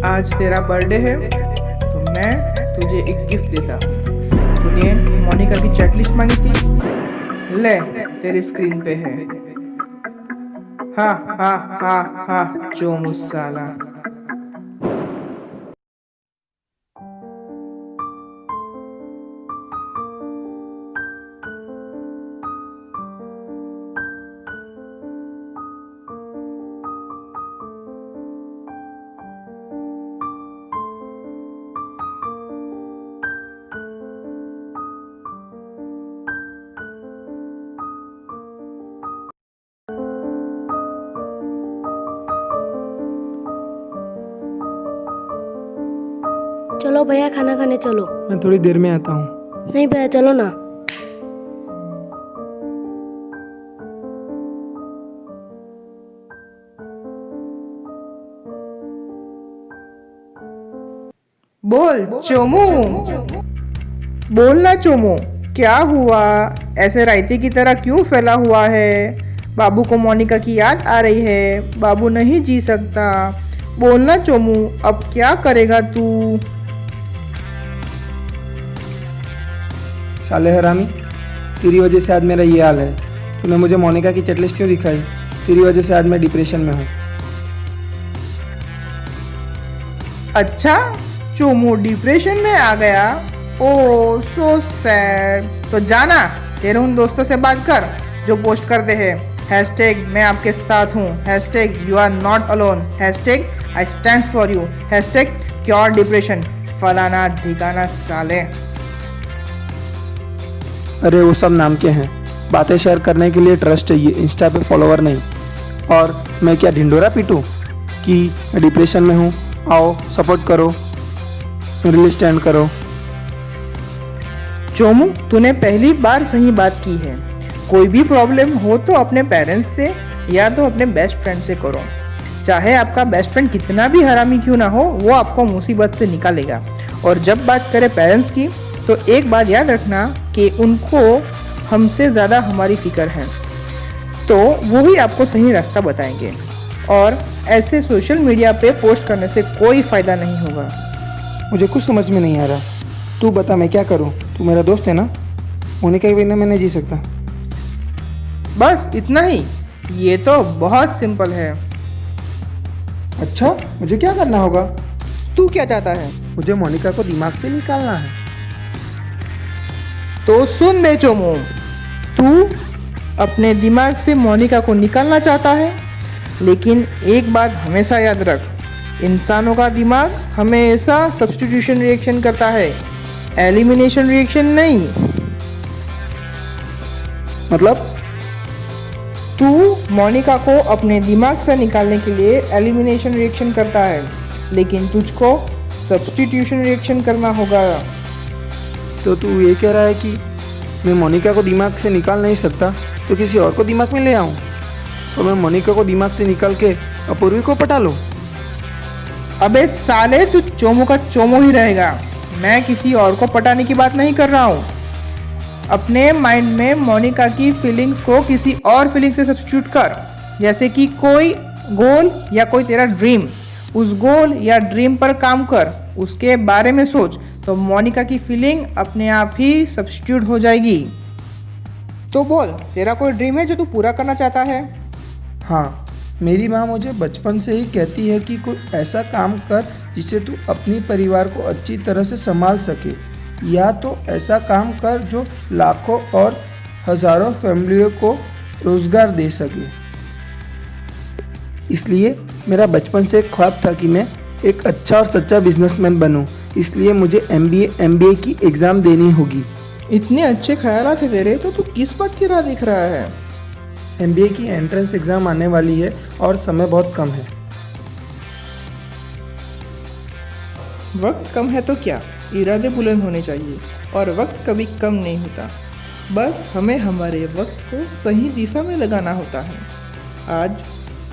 आज तेरा बर्थडे है तो मैं तुझे एक गिफ्ट देता हूँ। तूने मोनिका की चेकलिस्ट मांगी थी, ले तेरी स्क्रीन पे है। हा हा हा हा चोमू साला। चलो भैया खाना खाने चलो। मैं थोड़ी देर में आता हूँ। नहीं भैया चलो ना। बोल चोमू, बोलना चोमू, क्या हुआ? ऐसे रायते की तरह क्यों फैला हुआ है? बाबू को मोनिका की याद आ रही है, बाबू नहीं जी सकता। बोलना चोमू, अब क्या करेगा तू? साले हरामी, तेरी वजह से आज मेरा ये हाल है। तूने मुझे मोनिका की चेकलिस्ट क्यों दिखाई? तेरी वजह से आज मैं डिप्रेशन में हूँ। अच्छा, चोमू डिप्रेशन में आ गया। ओह सो सैड। तो जाना तेरे उन दोस्तों से बात कर जो पोस्ट करते हैं हैशटैग मैं आपके साथ हूँ, hashtag you are not alone, hashtag I stands for you, hashtag cure depression, फलाना ठिकाना साले। अरे वो सब नाम के हैं। बातें शेयर करने के लिए ट्रस्ट चाहिए, इंस्टा पे फॉलोवर नहीं। और मैं क्या ढिंडोरा पीटूँ कि मैं डिप्रेशन में हूँ? आओ सपोर्ट करो, मेरे लिए स्टैंड करो। चोमू, तूने पहली बार सही बात की है। कोई भी प्रॉब्लम हो तो अपने पेरेंट्स से या तो अपने बेस्ट फ्रेंड से करो। चाहे आपका बेस्ट फ्रेंड कितना भी हरामी क्यों ना हो, वो आपको मुसीबत से निकालेगा। और जब बात करें पेरेंट्स की, तो एक बात याद रखना कि उनको हमसे ज़्यादा हमारी फिक्र है, तो वो ही आपको सही रास्ता बताएंगे। और ऐसे सोशल मीडिया पे पोस्ट करने से कोई फ़ायदा नहीं होगा। मुझे कुछ समझ में नहीं आ रहा। तू बता मैं क्या करूँ? तू मेरा दोस्त है ना? मोनिका के बिना मैं नहीं जी सकता। बस इतना ही, ये तो बहुत सिंपल है। अच्छा, मुझे क्या करना होगा? तू क्या चाहता है? मुझे मोनिका को दिमाग से निकालना है। तो सुन बे चोमू, तू अपने दिमाग से मोनिका को निकालना चाहता है, लेकिन एक बात हमेशा याद रख, इंसानों का दिमाग हमेशा सब्स्टिट्यूशन रिएक्शन करता है, एलिमिनेशन रिएक्शन नहीं। मतलब? तू मोनिका को अपने दिमाग से निकालने के लिए एलिमिनेशन रिएक्शन करता है, लेकिन तुझको सब्स्टिट्यूशन रिएक्शन करना होगा। तो तू ये कह रहा है कि मैं मोनिका को दिमाग से निकाल नहीं सकता तो किसी और को दिमाग में ले आऊँ? तो मैं मोनिका को दिमाग से निकाल के अपूर्वी को पटा लूँ? अबे साले, तू चोमू का चोमू ही रहेगा। मैं किसी और को पटाने की बात नहीं कर रहा हूँ। अपने माइंड में मोनिका की फीलिंग्स को किसी और फीलिंग से सब्स्टिट्यूट कर, जैसे कि कोई गोल या कोई तेरा ड्रीम। उस गोल या ड्रीम पर काम कर, उसके बारे में सोच, तो मोनिका की फीलिंग अपने आप ही सब्स्टिट्यूट हो जाएगी। तो बोल, तेरा कोई ड्रीम है जो तू पूरा करना चाहता है? हाँ, मेरी माँ मुझे बचपन से ही कहती है कि कोई ऐसा काम कर जिससे तू अपनी परिवार को अच्छी तरह से संभाल सके, या तो ऐसा काम कर जो लाखों और हज़ारों फैमिलियों को रोज़गार दे सके। इसलिए मेरा बचपन से एक ख्वाब था कि मैं एक अच्छा और सच्चा बिजनेसमैन बनूं। इसलिए मुझे MBA की एग्ज़ाम देनी होगी। इतने अच्छे ख्यालात है तेरे, तो तू किस बात की राह देख रहा है? MBA की एंट्रेंस एग्ज़ाम आने वाली है और समय बहुत कम है। वक्त कम है तो क्या, इरादे बुलंद होने चाहिए, और वक्त कभी कम नहीं होता। बस हमें हमारे वक्त को सही दिशा में लगाना होता है। आज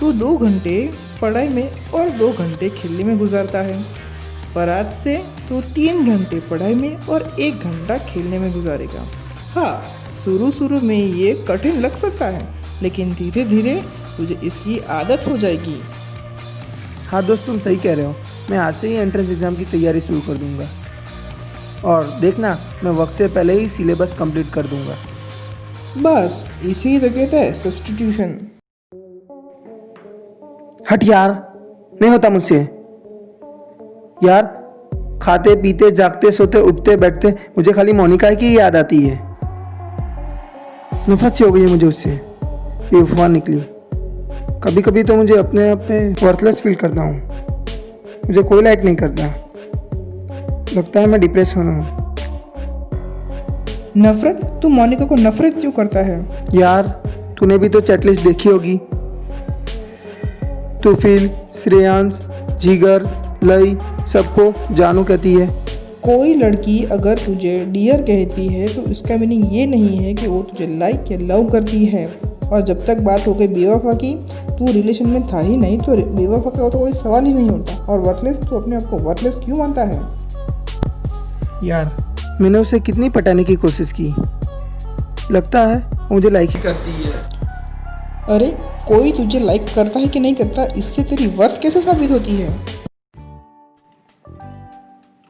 तू 2 घंटे पढ़ाई में और 2 घंटे खेलने में गुजारता है, पर आज से तू 3 घंटे पढ़ाई में और 1 घंटा खेलने में गुजारेगा। हाँ, शुरू में ये कठिन लग सकता है, लेकिन धीरे धीरे तुझे इसकी आदत हो जाएगी। हाँ दोस्त, तुम सही कह रहे हो। मैं आज से ही एंट्रेंस एग्ज़ाम की तैयारी शुरू कर दूंगा। और देखना, मैं वक्त से पहले ही सिलेबस कंप्लीट कर दूंगा। बस इसे ही तो कहते हैं सब्स्टिट्यूशन। हट यार, नहीं होता मुझसे यार। खाते पीते जागते सोते उठते बैठते मुझे खाली मोनिका की याद आती है। नफरत सी हो गई है मुझे उससे, बेवफा निकली। कभी कभी तो मुझे अपने आप पे वर्थलेस फील करता हूँ। मुझे कोई लाइक नहीं करता। लगता है मैं डिप्रेस होना हूँ। नफरत? तू मोनिका को नफरत क्यों करता है? यार तूने भी तो चेकलिस्ट देखी होगी। तू फिल, श्रेयांश, जिगर, लई सबको जानू कहती है। कोई लड़की अगर तुझे डियर कहती है तो इसका मीनिंग ये नहीं है कि वो तुझे लाइक या लव करती है। और जब तक बात हो गई बेवफा की, तू रिलेशन में था ही नहीं तो बेवफा का तो कोई सवाल ही नहीं होता। और वर्थलेस, तू अपने आप को वर्थलेस क्यों मानता है? यार मैंने उसे कितनी पटाने की कोशिश की, लगता है वो मुझे लाइक ही करती है। अरे कोई तुझे लाइक करता है कि नहीं करता, इससे तेरी वर्थ कैसे साबित होती है?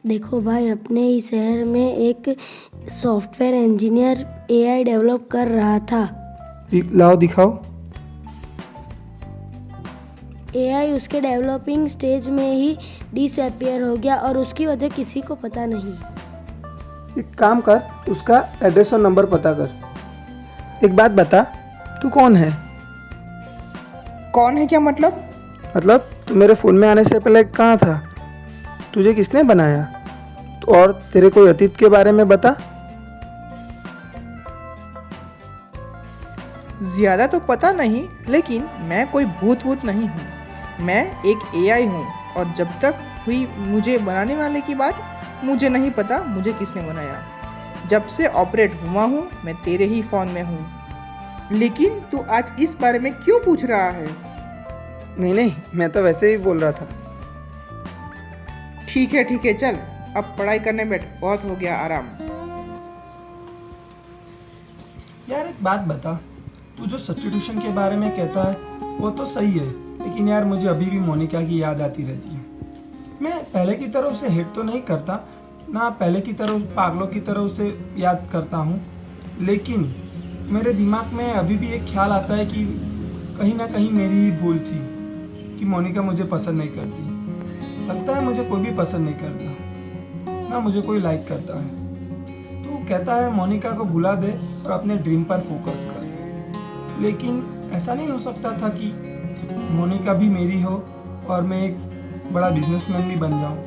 देखो भाई, अपने ही शहर में एक सॉफ्टवेयर इंजीनियर एआई डेवलप कर रहा था। लाओ दिखाओ। एआई उसके डेवलपिंग स्टेज में ही डिसअपियर हो गया और उसकी वजह किसी को पता नहीं। एक काम कर, उसका एड्रेस और नंबर पता कर। एक बात बता, तू कौन है? कौन है क्या मतलब? मतलब तू मेरे फ़ोन में आने से पहले कहाँ था? तुझे किसने बनाया? तो और तेरे कोई अतीत के बारे में बता। ज़्यादा तो पता नहीं, लेकिन मैं कोई भूत वूत नहीं हूँ। मैं एक एआई हूँ और जब तक हुई मुझे बनाने वाले की बात, मुझे नहीं पता मुझे किसने बनाया। जब से ऑपरेट हुआ हूँ मैं तेरे ही फ़ोन में हूँ। लेकिन तू आज इस बारे में क्यों पूछ रहा है? नहीं, मैं तो वैसे ही बोल रहा था। ठीक है चल, अब पढ़ाई करने बैठ, बहुत हो गया आराम। यार एक बात बता, तू जो सब्स्टिट्यूशन के बारे में कहता है वो तो सही है, लेकिन यार मुझे अभी भी मोनिका की याद आती रहती है। मैं पहले की तरह उसे हेट तो नहीं करता, ना पहले की तरह पागलों की तरह उसे याद करता हूँ, लेकिन मेरे दिमाग में अभी भी एक ख्याल आता है कि कहीं ना कहीं मेरी ही भूल थी कि मोनिका मुझे पसंद नहीं करती। लगता है मुझे कोई भी पसंद नहीं करता, ना मुझे कोई लाइक करता है। तो कहता है मोनिका को भुला दे और अपने ड्रीम पर फोकस कर, लेकिन ऐसा नहीं हो सकता था कि मोनिका भी मेरी हो और मैं एक बड़ा बिजनेसमैन भी बन जाऊं।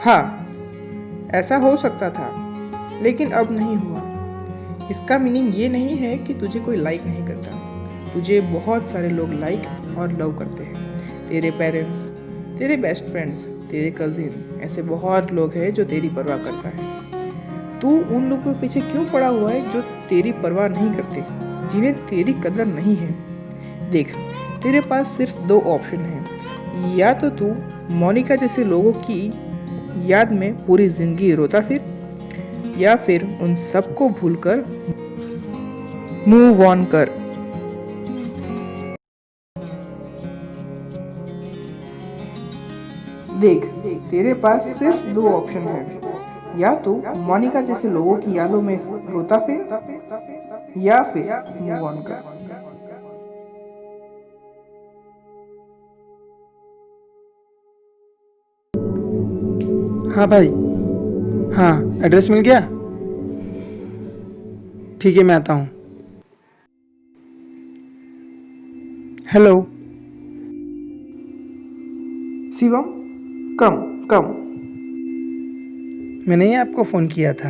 हाँ, ऐसा हो सकता था, लेकिन अब नहीं हुआ। इसका मीनिंग ये नहीं है कि तुझे कोई लाइक नहीं करता। तुझे बहुत सारे लोग लाइक और लव करते हैं। तेरे पेरेंट्स, तेरे बेस्ट फ्रेंड्स, तेरे कजिन, ऐसे बहुत लोग हैं जो तेरी परवाह करता है। तू उन लोगों के पीछे क्यों पड़ा हुआ है जो तेरी परवाह नहीं करते, जिन्हें तेरी कदर नहीं है? देख, तेरे पास सिर्फ दो ऑप्शन हैं। या तो तू मोनिका जैसे लोगों की याद में पूरी जिंदगी रोता फिर, या फिर उन सबको भूलकर मूव ऑन कर। देख, तेरे पास सिर्फ दो ऑप्शन हैं। या तो मोनिका जैसे लोगों की यादों में रोता फिर, या फिर मूव ऑन कर। हाँ भाई, हाँ एड्रेस मिल गया। ठीक है, मैं आता हूँ। हेलो शिवम, कम कम। मैंने ही आपको फ़ोन किया था।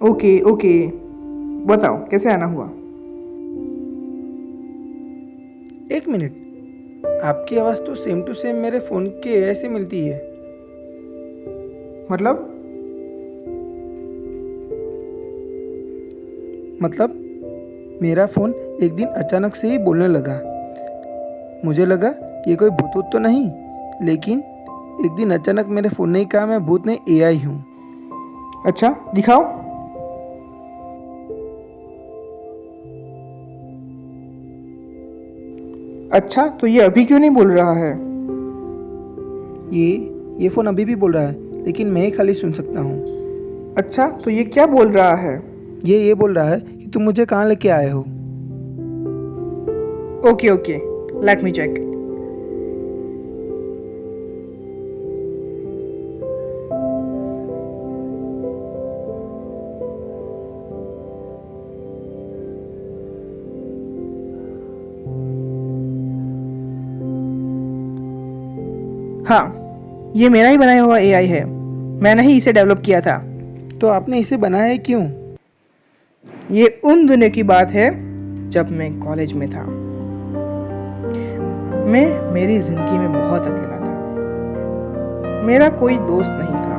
ओके, बताओ कैसे आना हुआ? एक मिनट, आपकी आवाज़ तो सेम टू सेम मेरे फ़ोन के एआई से मिलती है। मतलब मेरा फ़ोन एक दिन अचानक से ही बोलने लगा। मुझे लगा ये कोई भूत तो नहीं, लेकिन एक दिन अचानक मेरे फ़ोन ने ही कहा मैं भूत नहीं एआई हूँ। अच्छा, दिखाओ। अच्छा, तो ये अभी क्यों नहीं बोल रहा है? ये फ़ोन अभी भी बोल रहा है, लेकिन मैं ही खाली सुन सकता हूँ। अच्छा, तो ये क्या बोल रहा है? ये बोल रहा है कि तुम मुझे कहाँ लेके आए हो। Okay okay, let me check. हाँ, ये मेरा ही बनाया हुआ एआई है। मैंने ही इसे डेवलप किया था। तो आपने इसे बनाया है क्यों? ये उन दिनों की बात है जब मैं कॉलेज में था। मैं मेरी जिंदगी में बहुत अकेला था। मेरा कोई दोस्त नहीं था।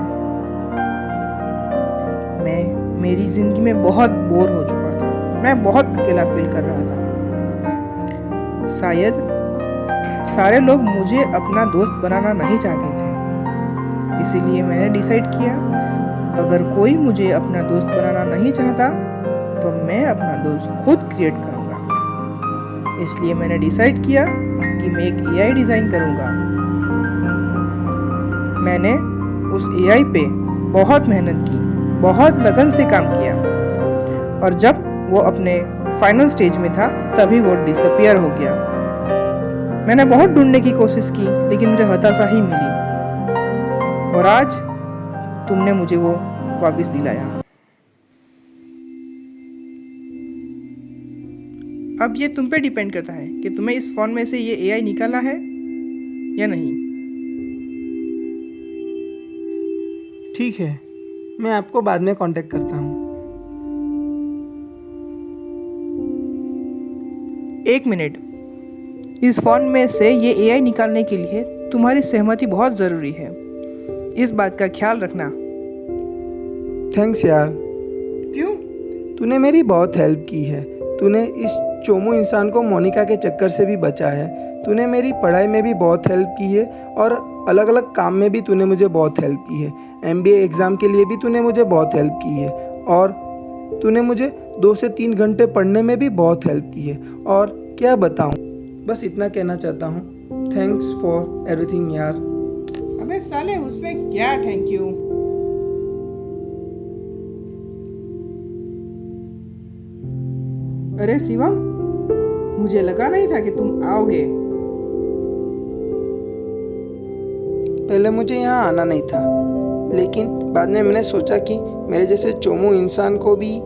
मैं मेरी जिंदगी में बहुत बोर हो चुका था। मैं बहुत अकेला फील कर रहा था। शायद सारे लोग मुझे अपना दोस्त बनाना नहीं चाहते थे। इसीलिए मैंने डिसाइड किया, अगर कोई मुझे अपना दोस्त बनाना नहीं चाहता तो मैं अपना दोस्त खुद क्रिएट करूँगा। इसलिए मैंने डिसाइड किया कि मैं एक एआई डिज़ाइन करूँगा। मैंने उस एआई पे बहुत मेहनत की, बहुत लगन से काम किया, और जब वो अपने फाइनल स्टेज में था तभी वो डिसअपियर हो गया। मैंने बहुत ढूंढने की कोशिश की, लेकिन मुझे हताशा ही मिली, और आज तुमने मुझे वो वापस दिलाया। अब ये तुम पे डिपेंड करता है कि तुम्हें इस फोन में से ये एआई निकालना है या नहीं। ठीक है, मैं आपको बाद में कांटेक्ट करता हूँ। 1 मिनट, इस फोन में से ये एआई निकालने के लिए तुम्हारी सहमति बहुत ज़रूरी है। इस बात का ख्याल रखना। थैंक्स यार, क्यों? तूने मेरी बहुत हेल्प की है। तूने इस चोमू इंसान को मोनिका के चक्कर से भी बचा है। तूने मेरी पढ़ाई में भी बहुत हेल्प की है, और अलग अलग काम में भी तूने मुझे बहुत हेल्प की है। MBA एग्ज़ाम के लिए भी तूने मुझे बहुत हेल्प की है, और तूने मुझे 2 से 3 घंटे पढ़ने में भी बहुत हेल्प की है। और क्या बताऊँ, बस इतना कहना चाहता हूँ। थैंक्स फॉर एवरीथिंग यार। अबे साले, उसमें क्या थैंक यू? अरे शिवम, मुझे लगा नहीं था कि तुम आओगे। पहले मुझे यहाँ आना नहीं था, लेकिन बाद में मैंने सोचा कि मेरे जैसे चोमू इंसान को भी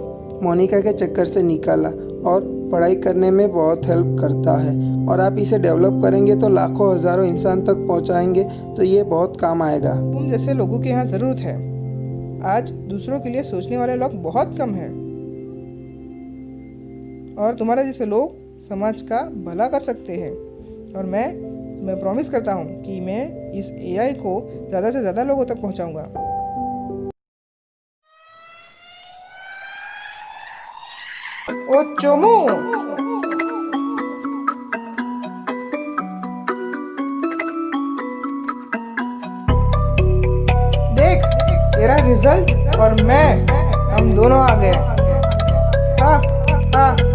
मोनिका के चक्कर से निकाला, और पढ़ाई करने में बहुत हेल्प करता है, और आप इसे डेवलप करेंगे तो लाखों हज़ारों इंसान तक पहुँचाएंगे, तो ये बहुत काम आएगा। तुम जैसे लोगों की यहाँ ज़रूरत है। आज दूसरों के लिए सोचने वाले लोग बहुत कम हैं, और तुम्हारे जैसे लोग समाज का भला कर सकते हैं। और मैं प्रॉमिस करता हूँ कि मैं इस एआई को ज़्यादा से ज़्यादा लोगों तक पहुँचाऊँगा। ओ चोमू, देख तेरा रिजल्ट और मैं, हम दोनों आ गए। हाँ हाँ।